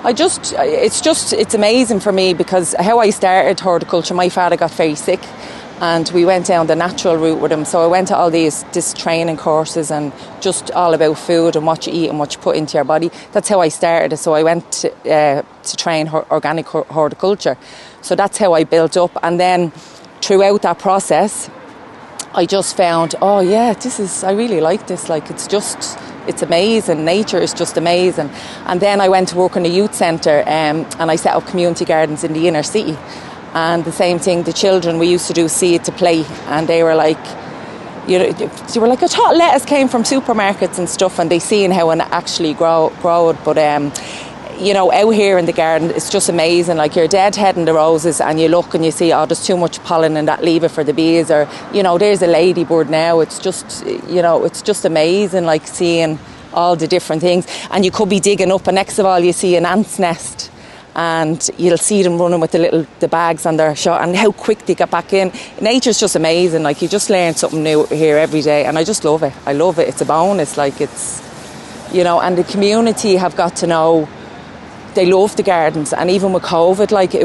It's amazing for me because how I started horticulture, my father got very sick and we went down the natural route with him. So I went to all this training courses and just all about food and what you eat and what you put into your body. That's how I started. So I went to train organic horticulture. So that's how I built up. And then throughout that process, I just found, oh yeah, I really like this. Like it's amazing. Nature is just amazing. And then I went to work in a youth centre and I set up community gardens in the inner city. And the same thing, the children, we used to do seed to play, and they were like, I thought lettuce came from supermarkets and stuff, and they seen how it actually grow it. But out here in the garden, it's just amazing. Like you're deadheading the roses, and you look and you see, oh, there's too much pollen in that, leave it for the bees, or there's a ladybird now. It's just, it's just amazing, like seeing all the different things. And you could be digging up, and next of all, you see an ant's nest. And you'll see them running with the bags on their shot, and how quick they get back in. Nature's just amazing. Like you just learn something new here every day, and I just love it. I love it. It's a bonus. Like it's, and the community have got to know they love the gardens. And even with COVID, it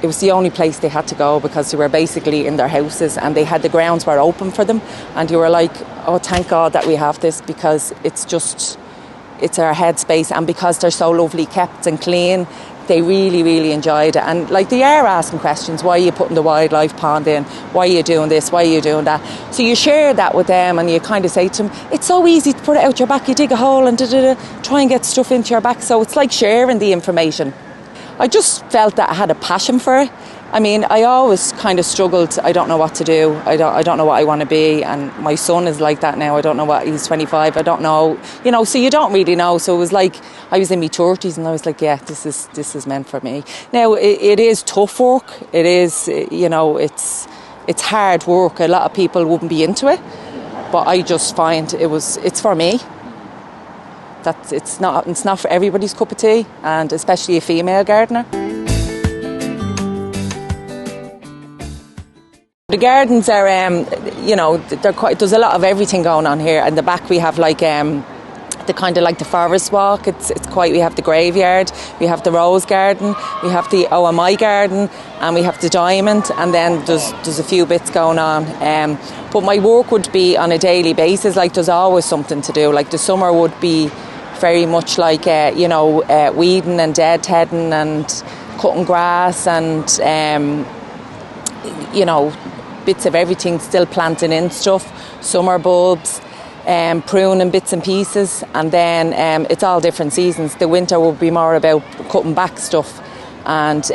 was the only place they had to go because they were basically in their houses, and the grounds were open for them. And you were like, oh, thank God that we have this, because it's our headspace, and because they're so lovely kept and clean, they really, really enjoyed it. And they are asking questions. Why are you putting the wildlife pond in? Why are you doing this? Why are you doing that? So you share that with them, and you kind of say to them, it's so easy to put it out your back. You dig a hole and try and get stuff into your back. So it's like sharing the information. I just felt that I had a passion for it. I mean, I always kind of struggled. I don't know what to do. I don't know what I want to be. And my son is like that now. I don't know what, he's 25. I don't know, so you don't really know. So it was like, I was in my 30s and I was like, yeah, this is meant for me. Now, it is tough work. It is, it's hard work. A lot of people wouldn't be into it. But I just find it's for me. It's not for everybody's cup of tea, and especially a female gardener. The gardens are, there's a lot of everything going on here. In the back we have the kind of like the forest walk. We have the graveyard, we have the rose garden, we have the OMI garden, and we have the diamond, and then there's a few bits going on. But my work would be on a daily basis. There's always something to do. The summer would be very much weeding and deadheading and cutting grass and bits of everything, still planting in stuff, summer bulbs, pruning bits and pieces, and then it's all different seasons. The winter will be more about cutting back stuff and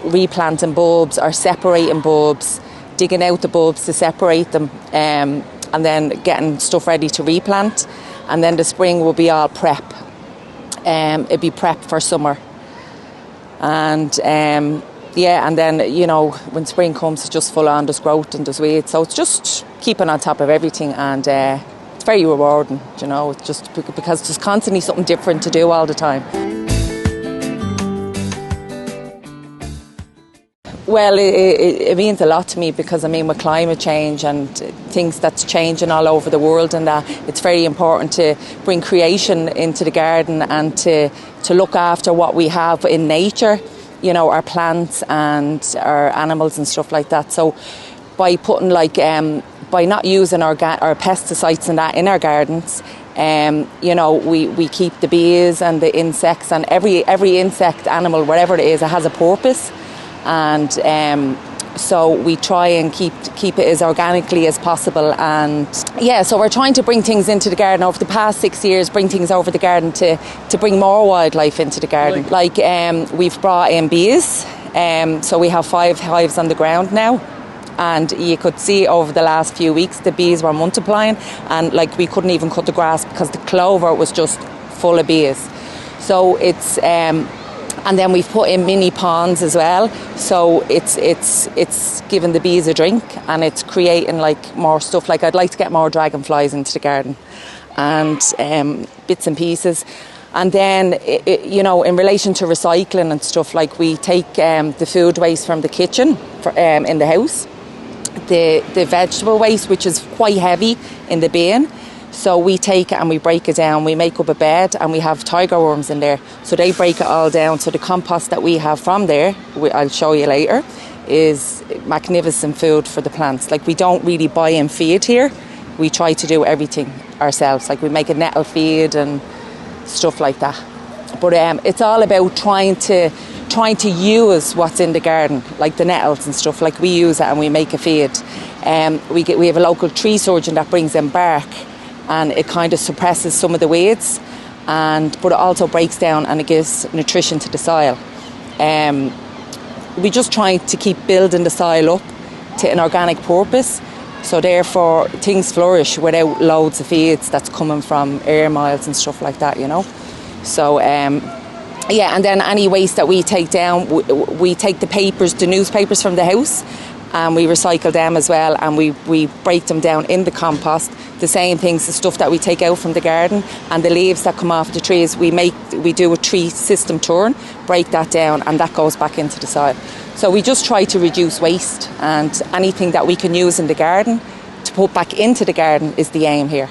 replanting bulbs or separating bulbs, digging out the bulbs to separate them, and then getting stuff ready to replant. And then the spring will be all prep. It'd be prep for summer. And and then, when spring comes, it's just full on, there's growth and there's weeds. So it's just keeping on top of everything, and it's very rewarding, it's just because there's constantly something different to do all the time. Well, it means a lot to me because, with climate change and things that's changing all over the world, and that it's very important to bring creation into the garden and to look after what we have in nature. Our plants and our animals and stuff like that. So by putting by not using our pesticides and that in our gardens, we keep the bees and the insects, and every insect, animal, whatever it is, it has a purpose. And so we try and keep it as organically as possible. And so we're trying to bring things into the garden over the past 6 years, bring things over the garden to bring more wildlife into the garden. We've brought in bees, so we have 5 hives on the ground now. And you could see over the last few weeks the bees were multiplying, and we couldn't even cut the grass because the clover was just full of bees. So it's and then we've put in mini ponds as well, so it's giving the bees a drink, and it's creating more stuff. I'd like to get more dragonflies into the garden, and bits and pieces. And then in relation to recycling and stuff, we take the food waste from the kitchen in the house, the vegetable waste, which is quite heavy, in the bin. So we take it and we break it down. We make up a bed and we have tiger worms in there. So they break it all down. So the compost that we have from there, I'll show you later, is magnificent food for the plants. Like, we don't really buy in feed here. We try to do everything ourselves. Like, we make a nettle feed and stuff like that. But it's all about trying to use what's in the garden, like the nettles and stuff. Like, we use it and we make a feed. We have a local tree surgeon that brings in bark, and it kind of suppresses some of the weeds, but it also breaks down and it gives nutrition to the soil. We just try to keep building the soil up to an organic purpose, so therefore things flourish without loads of feeds that's coming from air miles and stuff like that, you know. So yeah, and then any waste that we take down, we take the papers, the newspapers from the house, and we recycle them as well, and we break them down in the compost. The same things, the stuff that we take out from the garden and the leaves that come off the trees, we do a tree system turn, break that down, and that goes back into the soil. So we just try to reduce waste, and anything that we can use in the garden to put back into the garden is the aim here.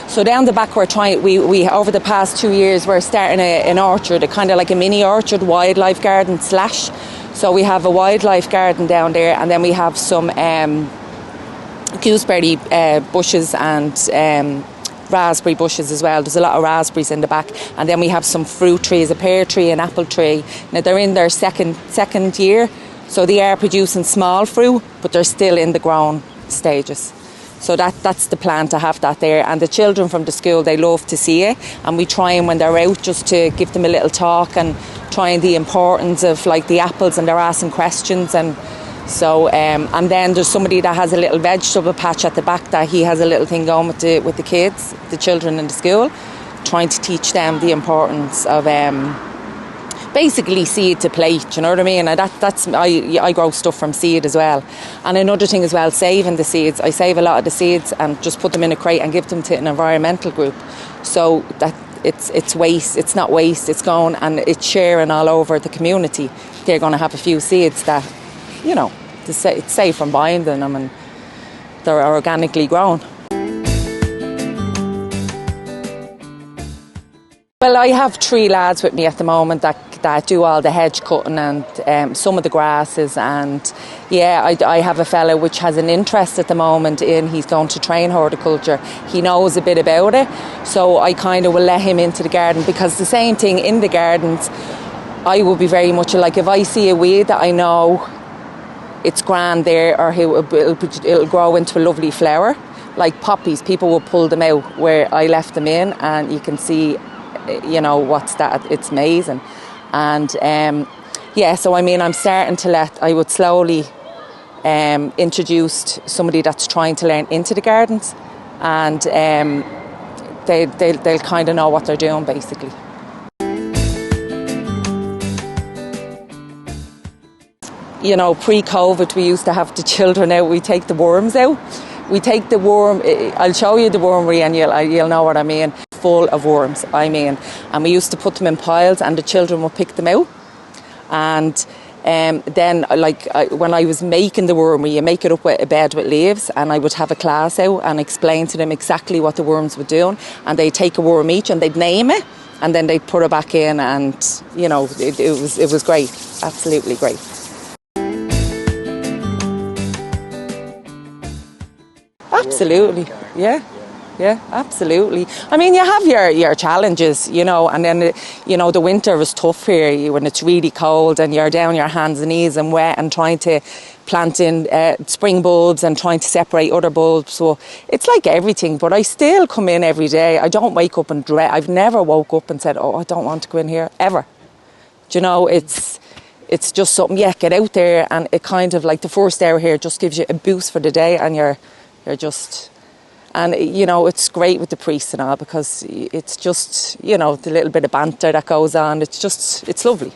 So down the back, we're trying. We over the past 2 years, we're starting an orchard, a kind of like a mini orchard, wildlife garden /. So we have a wildlife garden down there, and then we have some gooseberry bushes and raspberry bushes as well. There's a lot of raspberries in the back, and then we have some fruit trees, a pear tree, an apple tree. Now they're in their second year, so they are producing small fruit, but they're still in the growing stages. So that's the plan, to have that there. And the children from the school, they love to see it. And we try, and when they're out, just to give them a little talk and trying the importance of like the apples, and they're asking questions. And so, and then there's somebody that has a little vegetable patch at the back, that he has a little thing going with the kids, the children in the school, trying to teach them the importance of basically seed to plate, you know what I mean? And I grow stuff from seed as well. And another thing as well, saving the seeds. I save a lot of the seeds and just put them in a crate and give them to an environmental group, so that it's waste. It's not waste. It's going and it's sharing all over the community. They're going to have a few seeds that, you know, it's safe from buying them, and they're organically grown. Well, I have 3 lads with me at the moment that do all the hedge cutting and some of the grasses, and yeah, I have a fella which has an interest at the moment he's going to train horticulture. He knows a bit about it, so I kind of will let him into the garden, because the same thing in the gardens, I will be very much like, if I see a weed that I know it's grand there, or it'll grow into a lovely flower, like poppies, people will pull them out where I left them in, and you can see, you know, what's that, it's amazing. And yeah, so I mean, I'm starting to I would slowly introduce somebody that's trying to learn into the gardens, and they'll kind of know what they're doing, basically. You know, pre-COVID, we used to have the children out, we take the worms out. We take the worm, I'll show you the wormery and you'll know what I mean. Full of worms, I mean. And we used to put them in piles and the children would pick them out. And then, when I was making the wormery, you make it up with a bed with leaves, and I would have a class out and explain to them exactly what the worms were doing. And they'd take a worm each and they'd name it, and then they'd put it back in, and, you know, it was great, absolutely great. Absolutely, yeah, absolutely. I mean, you have your challenges, you know, and then, you know, the winter is tough here when it's really cold and you're down your hands and knees and wet and trying to plant in spring bulbs and trying to separate other bulbs. So it's like everything, but I still come in every day. I don't wake up and dread. I've never woke up and said, oh, I don't want to go in here, ever. Do you know, it's just something, yeah, get out there, and it kind of like the first hour here just gives you a boost for the day, and you're just, and you know, it's great with the priests and all, because it's just, you know, the little bit of banter that goes on, it's lovely.